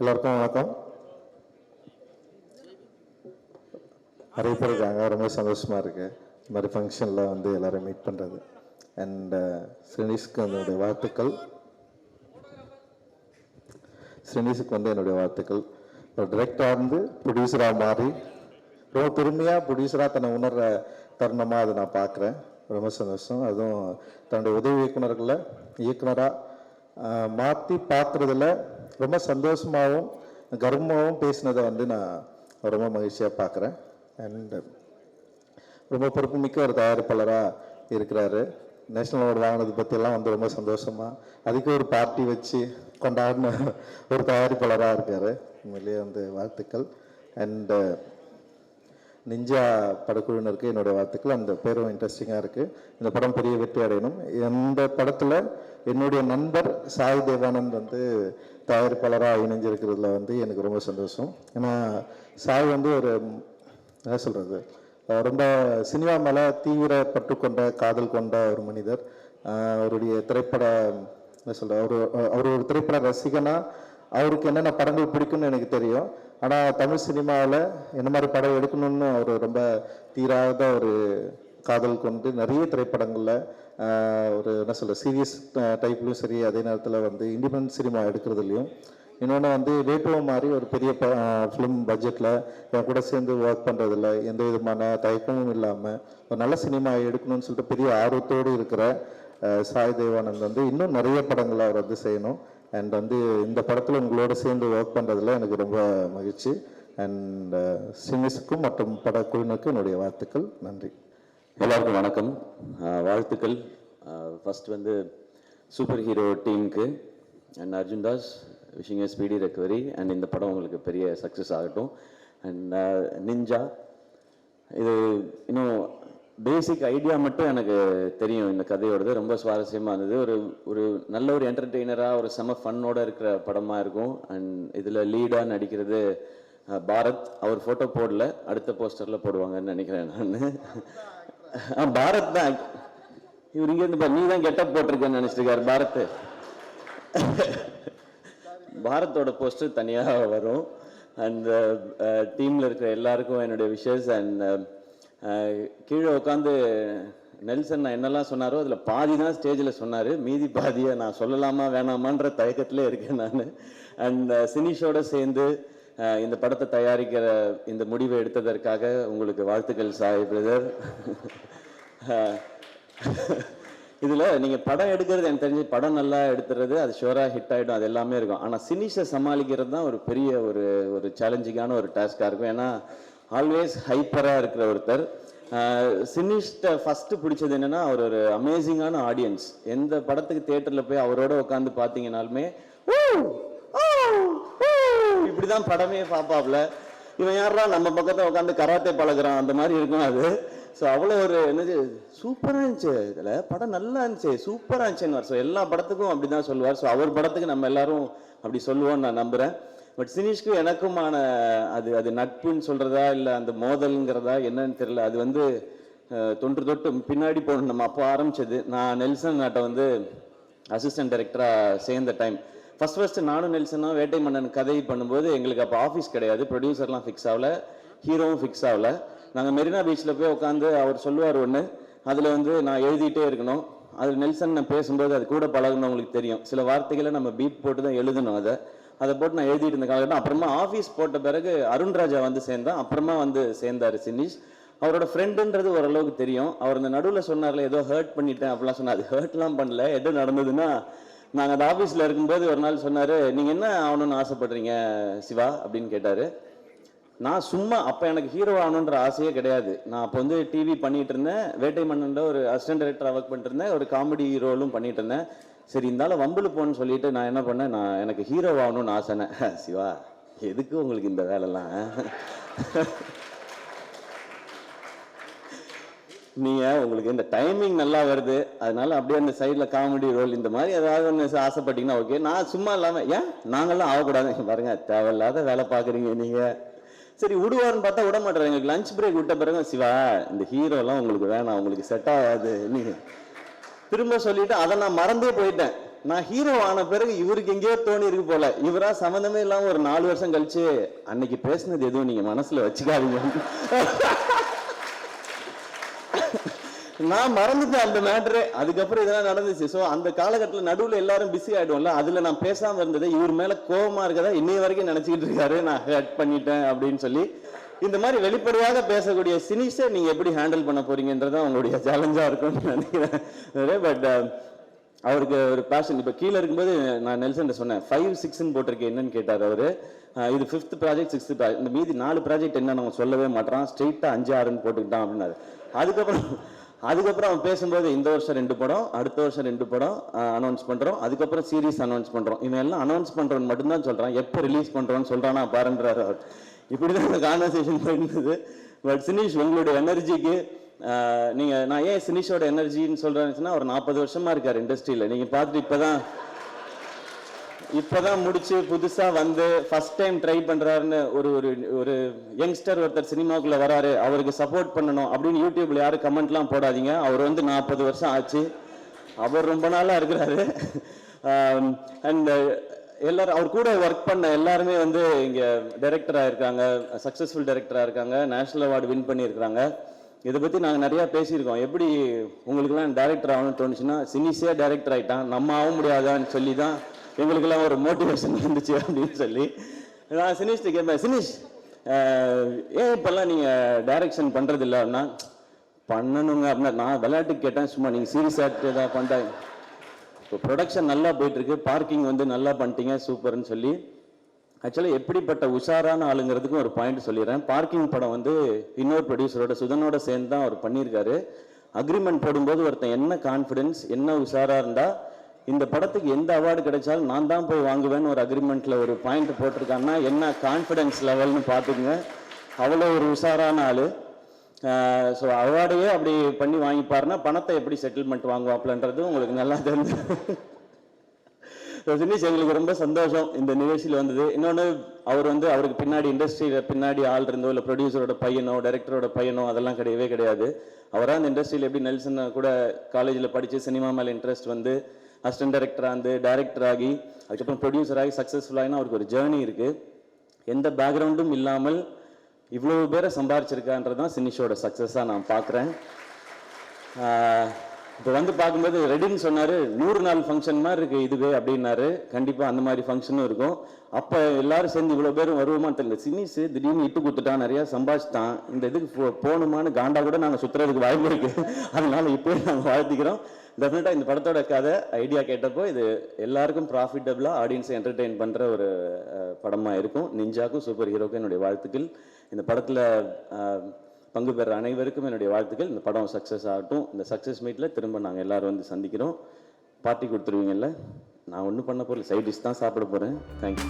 எல்லாருக்கும் வணக்கம். நிறைய பேர் இருக்காங்க, ரொம்ப சந்தோஷமாக இருக்குது இந்த மாதிரி ஃபங்க்ஷனில் வந்து எல்லோரும் மீட் பண்ணுறது. அண்ட் ஸ்ரீனிஷ்க்கு என்னுடைய வாழ்த்துக்கள். ஸ்ரீனிஷுக்கு வந்து என்னுடைய வாழ்த்துக்கள். ஒரு டிரெக்டராக இருந்து ப்ரொடியூசராக மாறி ரொம்ப பெருமையாக ப்ரொடியூசராக தன்னை உணர்கிற தருணமாக அதை நான் பார்க்குறேன். ரொம்ப சந்தோஷம். அதுவும் தன்னுடைய உதவி இயக்குனராக மாற்றி பார்க்குறதுல ரொம்ப சந்தோஷமாகவும் கர்வமாகவும் பேசினதை வந்து நான் ரொம்ப மகிழ்ச்சியாக பார்க்குறேன். அண்ட் ரொம்ப பொறுப்புமிக்க ஒரு தயாரிப்பாளராக இருக்கிறாரு. நேஷ்னல் அவார்டு வாங்கினது பற்றியெல்லாம் வந்து ரொம்ப சந்தோஷமாக அதுக்கு ஒரு பார்ட்டி வச்சு கொண்டாடின ஒரு தயாரிப்பாளராக இருக்கார். உண்மையிலேயே வந்து வாழ்த்துக்கள். அண்டு நிஞ்சா படக்குழுவினருக்கு என்னுடைய வாழ்த்துக்கள். அந்த பேரும் இன்ட்ரெஸ்டிங்காக இருக்குது. இந்த படம் பெரிய வெற்றி அடையணும். இந்த படத்தில் என்னுடைய நண்பர் சாய் தேவானந்த் வந்து தயாரிப்பாளராக இணைஞ்சிருக்கிறதுல வந்து எனக்கு ரொம்ப சந்தோஷம். ஏன்னா சாய் வந்து ஒரு என்ன சொல்கிறது, ரொம்ப சினிமா மேலே தீவிர பற்று கொண்ட காதல் கொண்ட ஒரு மனிதர். அவருடைய திரைப்பட என்ன சொல்கிற அவர் ஒரு திரைப்பட ரசிகனாக அவருக்கு என்னென்ன படங்கள் பிடிக்கும்னு எனக்கு தெரியும். ஆனால் தமிழ் சினிமாவில் என்ன மாதிரி படம் எடுக்கணும்னு அவர் ரொம்ப தீராத ஒரு காதல் கொண்டு நிறைய திரைப்படங்களில் ஒரு என்ன சொல்கிற சீரியஸ் டைப்லையும் சரி, அதே நேரத்தில் வந்து இண்டிபெண்டன்ட் சினிமா எடுக்கிறதுலையும், இன்னொன்று வந்து வேட்டுவ மாதிரி ஒரு பெரிய ஃபிலிம் பட்ஜெட்டில் என் கூட சேர்ந்து ஒர்க் பண்ணுறதில்ல எந்த விதமான தயக்கமும் இல்லாமல் ஒரு நல்ல சினிமா எடுக்கணும்னு சொல்லிட்டு பெரிய ஆர்வத்தோடு இருக்கிற சாய் தேவானந்த் வந்து இன்னும் நிறைய படங்களை அவர் வந்து செய்யணும். அண்ட் வந்து இந்த படத்தில் உங்களோட சேர்ந்து ஒர்க் பண்ணுறதுல எனக்கு ரொம்ப மகிழ்ச்சி. அண்ட் சினிஸுக்கும் மற்றும் படக்குழுவினருக்கும் என்னுடைய வாழ்த்துக்கள். நன்றி. எல்லாருக்கும் வணக்கம், வாழ்த்துக்கள். ஃபர்ஸ்ட் வந்து சூப்பர் ஹீரோ டீமுக்கு and Arjun Das wishing a speedy recovery. And இந்த படம் உங்களுக்கு பெரிய சக்ஸஸ் ஆகட்டும். அண்ட் நிஞ்சா, இது இன்னும் பேசிக் ஐடியா மட்டும் எனக்கு தெரியும். இந்த கதையோடது ரொம்ப சுவாரஸ்யமாக இருந்தது. ஒரு நல்ல ஒரு என்டர்டெய்னராக ஒரு செம ஃபன்னோட இருக்கிற படமாக இருக்கும். அண்ட் இதில் லீடாக நடிக்கிறது பாரத். அவர் ஃபோட்டோ போடல, அடுத்த போஸ்டரில் போடுவாங்கன்னு நினைக்கிறேன் நான். பாரத் தான் இவர் இங்கேருந்து நீ தான் கெட்டப் போட்டிருக்கேன்னு நினச்சிருக்காரு பாரத். பாரத்தோட போஸ்டர் தனியாக வரும். அண்ட் டீமில் இருக்கிற எல்லாருக்கும் என்னுடைய விஷஸ். அண்ட் கீழே உட்காந்து நெல்சன் நான் என்னெல்லாம் சொன்னாரோ அதில் பாதி தான் ஸ்டேஜில் சொன்னார், மீதி பாதியை நான் சொல்லலாமா வேணாமான்ற தயக்கத்திலே இருக்கேன் நான். அண்ட் சினிஷோட சேர்ந்து இந்த படத்தை தயாரிக்கிற இந்த முடிவை எடுத்ததற்காக உங்களுக்கு வாழ்த்துக்கள் சாய் பிரதர். இதில் நீங்கள் படம் எடுக்கிறது எனக்கு தெரிஞ்சு படம் நல்லா எடுத்துறது அது ஷோராக ஹிட் ஆகிடும், அது எல்லாமே இருக்கும். ஆனால் சினிஷை சமாளிக்கிறது தான் ஒரு பெரிய ஒரு சேலஞ்சிங்கான ஒரு டாஸ்காக இருக்கும். ஏன்னா ஆல்வேஸ் ஹைப்பராக இருக்கிற ஒருத்தர். சினிஷ்ட ஃபஸ்ட்டு பிடிச்சது என்னென்னா அவர் ஒரு அமேசிங்கான ஆடியன்ஸ். எந்த படத்துக்கு தியேட்டரில் போய் அவரோட உட்காந்து பார்த்தீங்கன்னாலுமே இப்படிதான் படமே பார்ப்பாப்ல. இவன் யாரா நம்ம பக்கத்தில் உட்காந்து கராத்தே பழகிறான் அந்த மாதிரி இருக்கும் அது. ஸோ அவ்வளோ ஒரு என்னது சூப்பராக இருந்துச்சு, இதில் படம் நல்லா இருந்துச்சு, சூப்பராக இருந்துச்சுன்னு. ஸோ எல்லா படத்துக்கும் அப்படி தான் சொல்லுவார். ஸோ அவர் படத்துக்கு நம்ம எல்லாரும் அப்படி சொல்லுவோம்னு நான் நம்புகிறேன். பட் சினிஷ்க்கும் எனக்குமான அது நட்புன்னு சொல்கிறதா இல்லை அந்த மோதல்ங்கிறதா என்னன்னு தெரியல. அது வந்து தொட்டு பின்னாடி போகணும். நம்ம அப்போ ஆரம்பிச்சது. நான் நெல்சன் நாட்டை வந்து அசிஸ்டன்ட் டைரக்டராக சேர்ந்த டைம் ஃபர்ஸ்ட் நானும் நெல்சனும் வேட்டை மன்னன் கதை பண்ணும்போது எங்களுக்கு அப்போ ஆஃபீஸ் கிடையாது, ப்ரொடியூசர்லாம் ஃபிக்ஸ் ஆகல, ஹீரோவும் ஃபிக்ஸ் ஆகல. நாங்கள் மெரினா பீச்சில் போய் உட்காந்து அவர் சொல்லுவார் ஒன்று, அதில் வந்து நான் எழுதிட்டே இருக்கணும். அதில் நெல்சன் நான் பேசும்போது அது கூட பழகுனவங்களுக்கு தெரியும், சில வார்த்தைகளை நம்ம பீப் போட்டு தான் எழுதணும். அதை போட்டு நான் எழுதிட்டு இருந்த காலகட்டம். அப்புறமா ஆஃபீஸ் போட்ட பிறகு அருண்ராஜா வந்து சேர்ந்தான். அப்புறமா வந்து சேர்ந்தார் சினிஷ். அவரோட ஃப்ரெண்டுன்றது ஓரளவுக்கு தெரியும். அவர் இந்த நடுவில் சொன்னார்ல ஏதோ ஹர்ட் பண்ணிட்டேன் அப்படிலாம் சொன்னார். அது ஹர்ட்லாம் பண்ணல. எது நடந்ததுன்னா, நாங்கள் அந்த ஆஃபீஸில் இருக்கும்போது ஒரு நாள் சொன்னார், நீங்கள் என்ன ஆகணும்னு ஆசைப்படுறீங்க சிவா அப்படின்னு கேட்டார். நான் சும்மா அப்போ எனக்கு ஹீரோ ஆகணுன்ற ஆசையே கிடையாது. நான் அப்போ வந்து டிவி பண்ணிகிட்டு இருந்தேன், வேட்டை மன்னன்ல ஒரு அசிஸ்டன்ட் டைரக்டராக ஒர்க் பண்ணிட்டு இருந்தேன், ஒரு காமெடி ரோலும் பண்ணிட்டு இருந்தேன். சரி இருந்தாலும் வம்புல போன்னு சொல்லிட்டு நான் என்ன பண்ணேன், நான் எனக்கு ஹீரோ ஆகணும்னு ஆசைனேன். சிவா எதுக்கு உங்களுக்கு இந்த வேலைலாம், நீங்கள் உங்களுக்கு இந்த டைமிங் நல்லா வருது அதனால அப்படியே அந்த சைடில் காமெடி ரோல் இந்த மாதிரி ஏதாவது ஒன்று ஆசைப்பட்டீங்கன்னா ஓகே. நான் சும்மா இல்லாமல் ஏன் நாங்கள்லாம் ஆகக்கூடாது பாருங்க, தேவையில்லாத வேலை பார்க்குறீங்க நீங்கள். சரி விடுவார்னு பார்த்தா விட மாட்டேறாங்க. எங்களுக்கு லஞ்ச் பிரேக் விட்ட பிறகு சிவா இந்த ஹீரோலாம் உங்களுக்கு வேணாம், உங்களுக்கு செட் ஆகாது நீங்கள் திரும்ப சொல்லிட்டு அதை நான் மறந்தே போயிட்டேன். நான் ஹீரோ ஆன பிறகு இவருக்கு எங்கேயோ தோணி இருக்கு போல, இவரா சம்மந்தமே இல்லாம ஒரு 4 வருஷம் கழிச்சு அன்னைக்கு பேசுனது எதுவும் நீங்க மனசுல வச்சுக்காதீங்க. நான் மறந்துட்டேன் அந்த மேட்ரு. அதுக்கப்புறம் இதெல்லாம் நடந்துச்சு. ஸோ அந்த காலகட்டத்தில் நடுவில் எல்லாரும் பிஸி ஆயிடும்ல, அதுல நான் பேசாம இருந்தது இவர் மேல கோபமா இருக்கதா இன்னைய வரைக்கும் நினைச்சிட்டு இருக்காரு, நான் ஹர்ட் பண்ணிட்டேன் அப்படின்னு சொல்லி. இந்த மாதிரி வெளிப்படையாக பேசக்கூடிய சினிஸை நீங்க எப்படி ஹேண்டில் பண்ண போறீங்கன்றதான் உங்களுடைய சேலஞ்சா இருக்கும்னு நினைக்கிறேன். பட் அவருக்கு ஒரு பேஷன். இப்போ கீழே இருக்கும்போது நான் நெல்சன் சொன்னேன் 5-6ன்னு போட்டிருக்கேன், என்னன்னு கேட்டார் அவரு. இது 5th ப்ராஜெக்ட் 6th ப்ராஜெக்ட், இந்த மீதி 4 ப்ராஜெக்ட் என்ன நம்ம சொல்லவே மாட்டான், ஸ்ட்ரெயிட்டா 5-6ன்னு போட்டுக்கிட்டான் அப்படின்னாரு. அதுக்கப்புறம் அவன் பேசும்போது இந்த வருஷம் 2 படம், அடுத்த வருஷம் 2 படம் அனௌன்ஸ் பண்றோம், அதுக்கப்புறம் சீரீஸ் அனௌன்ஸ் பண்றோம். இவன் எல்லாம் அனௌன்ஸ் பண்றோன்னு மட்டும்தான் சொல்றான், எப்போ ரிலீஸ் பண்றோன்னு சொல்றானா பாருன்றாரு அவர். இப்படிதான் கான்வர்சேஷன் போயிருந்தது. பட் சினிஷ், உங்களுடைய எனர்ஜிக்கு நீங்க, நான் ஏன் சினிஷோட எனர்ஜின்னு சொல்றேன்னு ஒரு 40 வருஷமா இருக்காரு இண்டஸ்ட்ரியில. நீங்க பார்த்துட்டு இப்பதான் முடிச்சு புதுசா வந்து ஃபர்ஸ்ட் டைம் ட்ரை பண்றாருன்னு ஒரு யங்ஸ்டர் ஒருத்தர் சினிமாக்குள்ள வராரு, அவருக்கு சப்போர்ட் பண்ணணும் அப்படின்னு யூடியூப்ல யாரும் கமெண்ட்லாம் போடாதீங்க. அவர் 40 வருஷம் ஆச்சு, அவர் ரொம்ப நாளா இருக்கிறாரு. அண்ட் எல்லாரும் அவர் கூட ஒர்க் பண்ண எல்லாருமே இங்க டைரக்டரா இருக்காங்க, சக்சஸ்ஃபுல் டைரக்டரா இருக்காங்க, நேஷனல் அவார்டு வின் பண்ணியிருக்கிறாங்க. இதை பத்தி நாங்க நிறைய பேசியிருக்கோம். எப்படி உங்களுக்குலாம் டைரக்டர் ஆகணும்னு தோணுச்சுன்னா, சினிஸே டைரக்டர் ஆயிட்டான், நம்ம ஆக முடியாதான்னு சொல்லி தான் எங்களுக்கெல்லாம் ஒரு மோட்டிவேஷன் வந்துச்சு அப்படின்னு சொல்லி. நான் சினிஷ்ட கேட்பேன், சினிஷ் ஏன் இப்பெல்லாம் நீங்க டைரக்ஷன் பண்றது இல்லை அப்படின்னா, பண்ணணுங்க அப்படின்னா. நான் விளையாட்டுக்கு கேட்டேன், சும்மா நீங்க சீரியஸ் ஆக்ட் ஏதாவது பண்றாங்க. இப்போ ப்ரொடக்ஷன் நல்லா போயிட்டு இருக்கு, பார்க்கிங் நல்லா பண்ணிட்டீங்க, சூப்பர்னு சொல்லி. ஆக்சுவலி எப்படிப்பட்ட உஷாரான ஆளுங்கிறதுக்கும் ஒரு பாயிண்ட் சொல்லிடுறேன். பார்க்கிங் படம் இன்னொரு ப்ரொடியூசரோட சுதனோட சேர்ந்து தான் அவர் பண்ணியிருக்காரு. அக்ரிமெண்ட் போடும்போது ஒருத்தன் என்ன கான்ஃபிடென்ஸ், என்ன உஷாரா இருந்தா இந்த படத்துக்கு எந்த அவார்டு கிடைச்சாலும் நான் தான் போய் வாங்குவேன்னு ஒரு அக்ரிமெண்ட்ல ஒரு பாயிண்ட் போட்டிருக்காங்கன்னா என்ன கான்ஃபிடென்ஸ் லெவல்னு பார்த்துக்குங்க. அவ்வளோ ஒரு உஷாரான ஆளு. ஸோ அவார்டையே அப்படி பண்ணி வாங்கிப்பாருன்னா பணத்தை எப்படி செட்டில்மெண்ட் வாங்குவாப்லன்றது உங்களுக்கு நல்லா தெரிஞ்சு. சினிஷ், எங்களுக்கு ரொம்ப சந்தோஷம் இந்த நிகழ்ச்சியில் வந்தது. இன்னொன்று, அவர் அவருக்கு பின்னாடி இண்டஸ்ட்ரியில பின்னாடி ஆள் இருந்தோ இல்லை ப்ரொடியூசரோட பையனோ டைரக்டரோட பையனோ அதெல்லாம் கிடையவே கிடையாது. அவராக அந்த இண்டஸ்ட்ரியில் எப்படி நெல்சன் கூட காலேஜில் படித்து சினிமா மேலே இன்ட்ரெஸ்ட் அசிஸ்டன்ட் டைரக்டராக டைரக்டர் ஆகி அதுக்கப்புறம் ப்ரொடியூசர் ஆகி சக்ஸஸ்ஃபுல்லாகினா அவருக்கு ஒரு ஜேர்னி இருக்குது. எந்த பேக்ரவுண்டும் இல்லாமல் இவ்வளோ பேரை சம்பாரிச்சிருக்கான்றது தான் சினிஷோட சக்ஸஸாக நான் பார்க்குறேன். இப்போ பார்க்கும்போது ரெடின்னு சொன்னார், 100 நாள் ஃபங்க்ஷன் மாதிரி இருக்குது இதுவே அப்படின்னாரு. கண்டிப்பாக அந்த மாதிரி ஃபங்க்ஷனும் இருக்கும். அப்போ எல்லாரும் சேர்ந்து இவ்வளோ பேரும் வருவோமான்னு தெரியல. சினிஸ் திடீர்னு இட்டு கொடுத்துட்டான், நிறையா சம்பாதிச்சிட்டான், இந்த இதுக்கு போகணுமான்னு காண்டா கூட நாங்கள் சுற்றுறதுக்கு வாய்ப்பு இருக்குது. அதனால இப்போயே நாங்கள் வாழ்த்திக்கிறோம். டெஃபினட்டாக இந்த படத்தோட கதை ஐடியா கேட்டப்போ இது எல்லாருக்கும் ப்ராஃபிட்டபிளாக ஆடியன்ஸை என்டர்டெயின் பண்ணுற ஒரு படமாக இருக்கும். நிஞ்சாக்கும் சூப்பர் ஹீரோக்கும் என்னுடைய வாழ்த்துக்கள். இந்த படத்தில் பங்கு பெற அனைவருக்கும் என்னுடைய வாழ்த்துக்கள். இந்த படம் சக்ஸஸ் ஆகட்டும். இந்த சக்ஸஸ் மீட்டில் திரும்ப நாங்கள் எல்லோரும் சந்திக்கிறோம். பார்ட்டி கொடுத்துருவீங்கல்ல? நான் ஒன்றும் பண்ண போகிறேன், சைட் டிஷ் தான் சாப்பிட போகிறேன். தேங்க்யூ.